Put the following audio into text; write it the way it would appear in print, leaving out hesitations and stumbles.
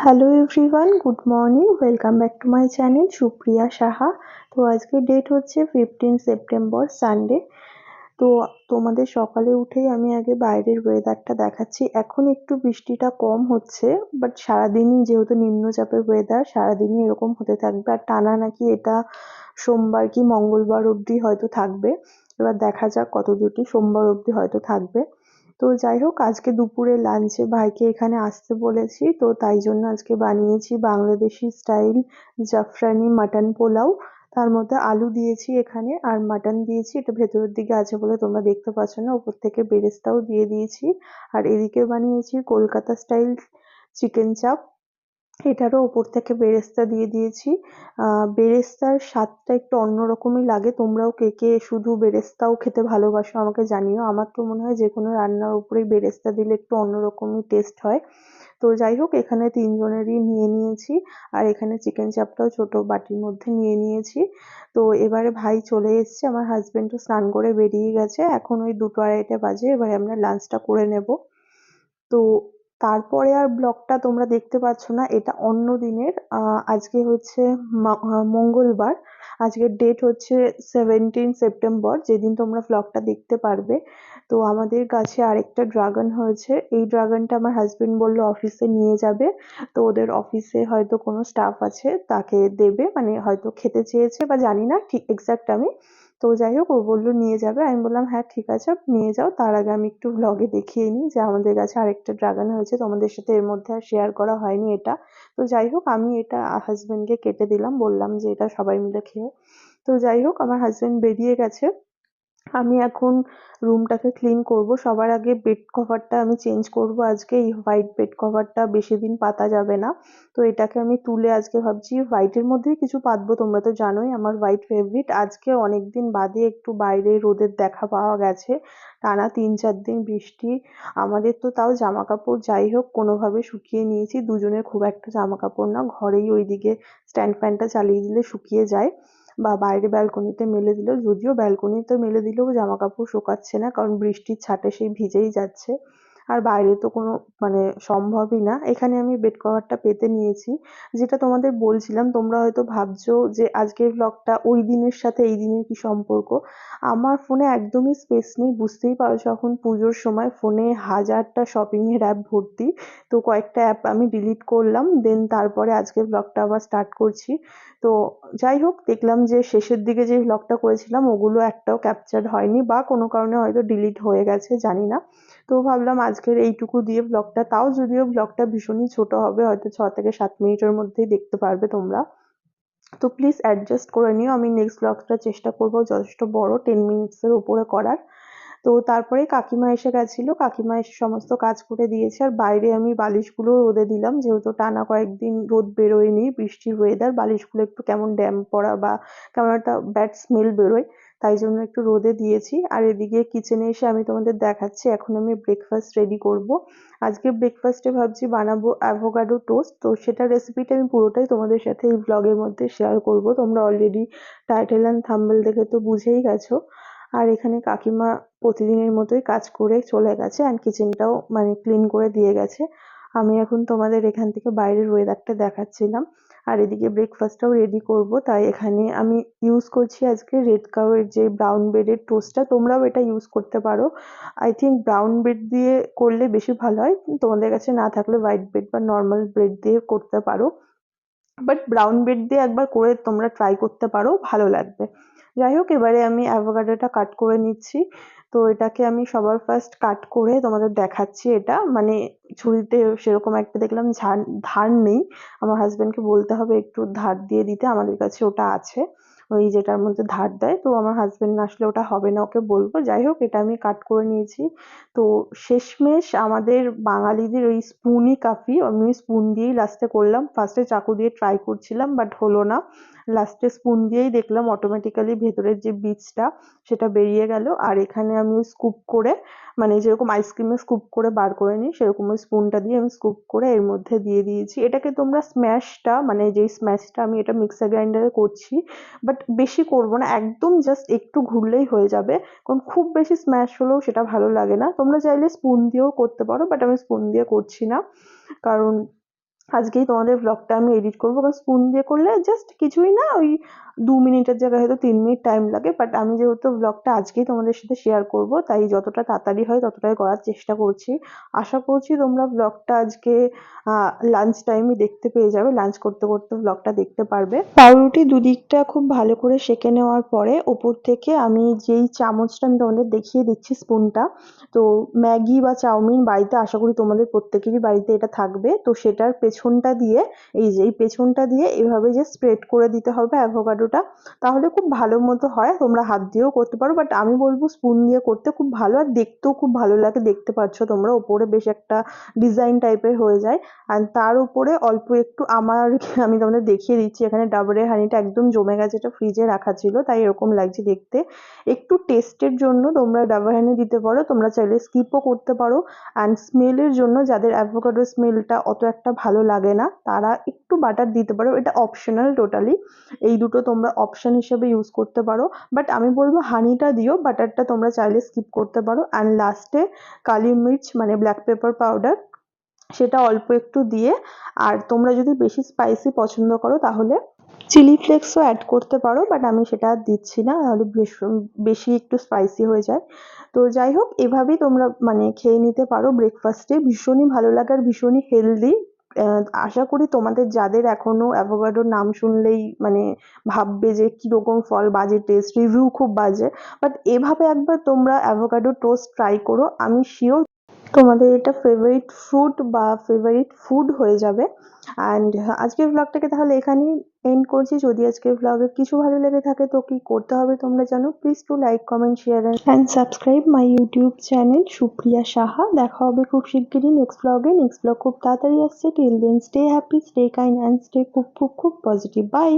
Hello everyone, good morning. Welcome back to my channel Supriya Saha. তো আজকের date হচ্ছে 15 September, Sunday. তো তোমাদের সকালে উঠেই আমি আগে বাইরের ওয়েদারটা দেখাচ্ছি। এখন একটু বৃষ্টিটা কম হচ্ছে, বাট সারাদিনই যেহেতু নিম্নচাপের ওয়েদার, সারাদিনই এরকম হতে থাকবে। আর টানা নাকি এটা সোমবার কি মঙ্গলবার অবধি হয়তো থাকবে। এবার দেখা যাক কত দুটি সোমবার অবধি হয়তো থাকবে। তো যাই হোক, আজকে দুপুরে লাঞ্চে ভাইকে এখানে আসতে বলেছি, তো তাই জন্য আজকে বানিয়েছি বাংলাদেশি স্টাইল জাফরানি মাটন পোলাও। তার মধ্যে আলু দিয়েছি এখানে, আর মাটন দিয়েছি, এটা ভেতরের দিকে আছে বলে তোমরা দেখতে পাচ্ছ না। উপর থেকে বেরেস্তাও দিয়ে দিয়েছি। আর এদিকে বানিয়েছি কলকাতা স্টাইল চিকেন চাপ, এটারও উপর থেকে বেরেস্তা দিয়ে দিয়েছি। বেরেস্তার স্বাদটা একটু অন্যরকমই লাগে। তোমরাও কে কে শুধু বেরেস্তাও খেতে ভালোবাসো আমাকে জানিও। আমার তো মনে হয় যে কোনো রান্নার উপরেই বেরেস্তা দিলে একটু অন্যরকমই টেস্ট হয়। তো যাই হোক, এখানে তিনজনেরই নিয়ে নিয়েছি। আর এখানে চিকেন চাপটাও ছোট বাটির মধ্যে নিয়ে নিয়েছি। তো এবারে ভাই চলে এসছে, আমার হাজবেন্ডও স্নান করে বেরিয়ে গেছে। এখন ওই 2টো 2:30 বাজে, এবারে আমরা লাঞ্চটা করে নেব। তো তারপরে আর ব্লগটা তোমরা দেখতে পাচ্ছ না, এটা অন্য দিনের। আজকে হচ্ছে মঙ্গলবার। আজকের ডেট হচ্ছে 17 সেপ্টেম্বর, যেদিন তোমরা ব্লগটা দেখতে পারবে। তো আমাদের গাছে আরেকটা ড্রাগন হয়েছে। এই ড্রাগনটা আমার হাজবেন্ড বলল অফিসে নিয়ে যাবে। তো ওদের অফিসে হয়তো কোনো স্টাফ আছে, তাকে দেবে, মানে হয়তো খেতে চেয়েছে বা জানি না ঠিক এক্সাক্ট আমি। তো যাই হোক, ও বললো নিয়ে যাবে। আমি বললাম হ্যাঁ ঠিক আছে, নিয়ে যাও। তার আগে আমি একটু ভ্লগে দেখিয়ে নিই যে আমাদের কাছে আরেকটা ড্রাগন হয়েছে। তোমাদের সাথে এর মধ্যে আর শেয়ার করা হয়নি এটা। তো যাই হোক, আমি এটা হাজবেন্ডকে কেটে দিলাম, বললাম যে এটা সবাই মিলে খেও। তো যাই হোক, আমার হাজবেন্ড বেরিয়ে গেছে। আমি এখন রুমটাকে ক্লিন করব। সবার আগে বেড কভারটা আমি চেঞ্জ করব আজকে। এই হোয়াইট বেড কভারটা বেশি দিন পাতা যাবে না। তো এটাকে আমি তুলে আজকে ভাবছি হোয়াইটের মধ্যেই কিছু পাতবো। তোমরা তো জানোই আমার হোয়াইট ফেভারিট। আজকে অনেকদিন বাদে একটু বাইরে রোদের দেখা পাওয়া গেছে। টানা 3-4 দিন বৃষ্টি। আমাদের তো তাও জামা কাপড় যাই হোক কোনোভাবে শুকিয়ে নিয়েছি। দুজনের খুব একটা জামা কাপড় না, ঘরেই ওইদিকে স্ট্যান্ড ফ্যানটা চালিয়ে দিলে শুকিয়ে যায়, বা বাইরে ব্যালকনিতে মেলে দিলেও, যদিও ব্যালকনিতে মেলে দিলেও জামা কাপড় শোকাচ্ছে না, কারণ বৃষ্টির ছাটে সেই ভিজেই যাচ্ছে। আর বাইরে তো কোনো মানে সম্ভবই না। এখানে আমি বেড কভারটা পেতে নিয়েছি। যেটা তোমাদের বলছিলাম, তোমরা হয়তো ভাবছো যে আজকের ব্লগটা ওই দিনের সাথে এই দিনের কি সম্পর্ক। আমার ফোনে একদমই স্পেস নেই, বুঝতেই পারছো এখন পুজোর সময় ফোনে হাজারটা শপিং এর অ্যাপ ভর্তি। তো কয়েকটা অ্যাপ আমি ডিলিট করলাম, দেন তারপরে আজকের ব্লগটা আবার স্টার্ট করছি। তো যাই হোক, দেখলাম যে শেষের দিকে যে ভ্লগটা করেছিলাম ওগুলো একটাও ক্যাপচার হয়নি, বা কোনো কারণে হয়তো ডিলিট হয়ে গেছে, জানি না। তো ভাবলাম আজকের এইটুকু দিয়ে ব্লগটা, তাও যদিও ব্লগটা ভীষণই ছোট হবে, হয়তো 6 থেকে 7 মিনিটের মধ্যেই দেখতে পারবে তোমরা। তো প্লিজ অ্যাডজাস্ট করে নিও। আমি নেক্সট ব্লগটা চেষ্টা করবো যথেষ্ট বড়, 10 মিনিটসের উপরে করার। তো তারপরে কাকিমা এসে গেছিল, কাকিমা এসে সমস্ত কাজ করে দিয়েছে। আর বাইরে আমি বালিশগুলো রোদে দিলাম, যেহেতু টানা কয়েকদিন রোদ বেরোয়নি, বৃষ্টির ওয়েদার, বালিশগুলো একটু কেমন ড্যাম্প পড়া বা কেমন একটা ব্যাড স্মেল বেরোয়, তাই জন্য একটু রোদে দিয়েছি। আর এদিকে কিচেনে এসে আমি তোমাদের দেখাচ্ছি, এখন আমি ব্রেকফাস্ট রেডি করব। আজকে ব্রেকফাস্টে ভাবছি বানাবো অ্যাভোকাডো টোস্ট। তো সেটার রেসিপিটা আমি পুরোটাই তোমাদের সাথে এই ব্লগের মধ্যে শেয়ার করব। তোমরা অলরেডি টাইটেল অ্যান্ড থাম্বনেল দেখে তো বুঝেই গেছো। আর এখানে কাকিমা প্রতিদিনের মতোই কাজ করে চলে গেছে, অ্যান্ড কিচেনটাও মানে ক্লিন করে দিয়ে গেছে। আমি এখন তোমাদের এখান থেকে বাইরের ওয়েদারটা দেখাচ্ছিলাম। আর এদিকে ব্রেকফাস্টটাও রেডি করব, তাই এখানে আমি ইউজ করছি আজকে রেড কাউয়ের যে ব্রাউন ব্রেডের টোস্টটা। তোমরাও এটা ইউজ করতে পারো। আই থিঙ্ক ব্রাউন ব্রেড দিয়ে করলে বেশি ভালো হয়। তোমাদের কাছে না থাকলে হোয়াইট ব্রেড বা নর্মাল ব্রেড দিয়ে করতে পারো। বাট ব্রাউন ব্রেড দিয়ে একবার করে তোমরা ট্রাই করতে পারো, ভালো লাগবে। যাই হোক, এবারে আমি অ্যাভোকাডোটা কাট করে নিচ্ছি। তো এটাকে আমি সবার ফার্স্ট কাট করে তোমাদের দেখাচ্ছি। এটা মানে ছুরিতে সেরকম একটা দেখলাম ধার নেই। আমার হাজবেন্ডকে বলতে হবে একটু ধার দিয়ে দিতে, আমাদের কাছে ওটা আছে, ওই যেটার মধ্যে ধার দেয়। তো আমার হাজবেন্ড না আসলে ওটা হবে না, ওকে বলবো। যাই হোক, এটা আমি কাট করে নিয়েছি। তো শেষমেশ আমাদের বাঙালিদের ওই স্পুনই কাফি। আমি স্পুন দিয়েই লাস্টে করলাম, ফার্স্টে চাকু দিয়ে ট্রাই করছিলাম বাট হলো না। লাস্টে স্পুন দিয়েই দেখলাম অটোমেটিক্যালি ভেতরের যে বীজটা সেটা বেরিয়ে গেল। আর এখানে আমি স্কুপ করে, মানে যেরকম আইসক্রিমে স্কুপ করে বার করে নিই, সেরকম ওই স্পুনটা দিয়ে আমি স্কুপ করে এর মধ্যে দিয়ে দিয়েছি। এটাকে তোমরা স্ম্যাশটা, মানে যেই স্ম্যাশটা আমি এটা মিক্সার গ্রাইন্ডারে করছি, বাট বেশি করব না, একদম জাস্ট একটু ঘুরলেই হয়ে যাবে। কারণ খুব বেশি স্ম্যাশ হলেও সেটা ভালো লাগে না। তোমরা চাইলে স্পুন দিয়েও করতে পারো, বাট আমি স্পুন দিয়ে করছি না, কারণ আজকেই তোমাদের ব্লগটা আমি এডিট করবো, কারণ স্পুন দিয়ে করলে জাস্ট কিছুই না, ওই 2 মিনিটের জায়গায় হয়তো 3 মিনিট টাইম লাগে। বাট আমি যেহেতু ব্লগটা আজকেই তোমাদের সাথে শেয়ার করব, তাই যতটা তাড়াতাড়ি হয় ততটাই করার চেষ্টা করছি। আশা করছি তোমরা ব্লগটা আজকে লাঞ্চ টাইমে দেখতে পেয়ে যাবে, লাঞ্চ করতে করতে ব্লগটা দেখতে পারবে। পাউরুটি দুদিকটা খুব ভালো করে সেঁকে নেওয়ার পরে ওপর থেকে আমি যেই চামচটা আমি তোমাদের দেখিয়ে দিচ্ছি, স্পুনটা, তো ম্যাগি বা চাউমিন বাড়িতে আশা করি তোমাদের প্রত্যেকেরই বাড়িতে এটা থাকবে। তো সেটার পেছনটা দিয়ে, এই যে এই পেছনটা দিয়ে এভাবে যে স্প্রেড করে দিতে হবে অ্যাভোকাডোটা, তাহলে খুব ভালো মতো হয়। তোমরা হাত দিয়েও করতে পারো, বাট আমি বলবো স্পুন দিয়ে করতে খুব ভালো, আর দেখতেও খুব ভালো লাগে। দেখতে পাচ্ছ তোমরা ওপরে বেশ একটা ডিজাইন টাইপের হয়ে যায়। আর তার উপরে অল্প একটু আমি তোমাদের দেখিয়ে দিচ্ছি, এখানে ডাবরের হাঁড়িটা একদম জমে গেছে, এটা ফ্রিজে রাখা ছিল তাই এরকম লাগছে দেখতে। একটু টেস্টের জন্য তোমরা ডাবর হানি দিতে পারো, তোমরা চাইলে স্কিপও করতে পারো। অ্যান্ড স্মেলের জন্য যাদের অ্যাভোকাডো স্মেলটা অত একটা ভালো লাগে না, তারা একটু বাটার দিতে পারো, এটা অপশনাল টোটালি। এই দুটো তোমরা অপশন হিসেবে ইউজ করতে পারো, বাট আমি বলবো হানিটা দিও, বাটারটা তোমরা চাইলে স্কিপ করতে পারো। অ্যান্ড লাস্টে কালি মির্চ মানে ব্ল্যাক পেপার পাউডার, সেটা অল্প একটু দিয়ে, আর তোমরা যদি বেশি স্পাইসি পছন্দ করো তাহলে চিলি ফ্লেক্সও অ্যাড করতে পারো, বাট আমি সেটা আর দিচ্ছি না, তাহলে বেশি একটু স্পাইসি হয়ে যায়। তো যাই হোক, এভাবেই তোমরা মানে খেয়ে নিতে পারো ব্রেকফাস্টে, ভীষণই ভালো লাগে আর ভীষণই হেলদি। আশা করি তোমাদের যাদের এখনো অ্যাভোকাডোর নাম শুনলেই মানে ভাববে যে কিরকম ফল, বাজে টেস্ট, রিভিউ খুব বাজে, বাট এভাবে একবার তোমরা অ্যাভোকাডো টোস্ট ট্রাই করো, আমি শিওর তোমাদের এটা ফেভারিট ফ্রুট বা ফেভারিট ফুড হয়ে যাবে। অ্যান্ড আজকের ব্লগটাকে তাহলে এখানেই এন্ড করছি। যদি আজকের ব্লগে কিছু ভালো লেগে থাকে তো কি করতে হবে তোমরা জানো, please to like comment share and subscribe my YouTube channel Supriya Saha. দেখা হবে খুব শিগগিরই নেক্সট ব্লগে। নেক্সট ব্লগ খুব তাড়াতাড়ি আসছে। Till then stay happy, stay kind and stay খুব খুব খুব পজিটিভ। বাই।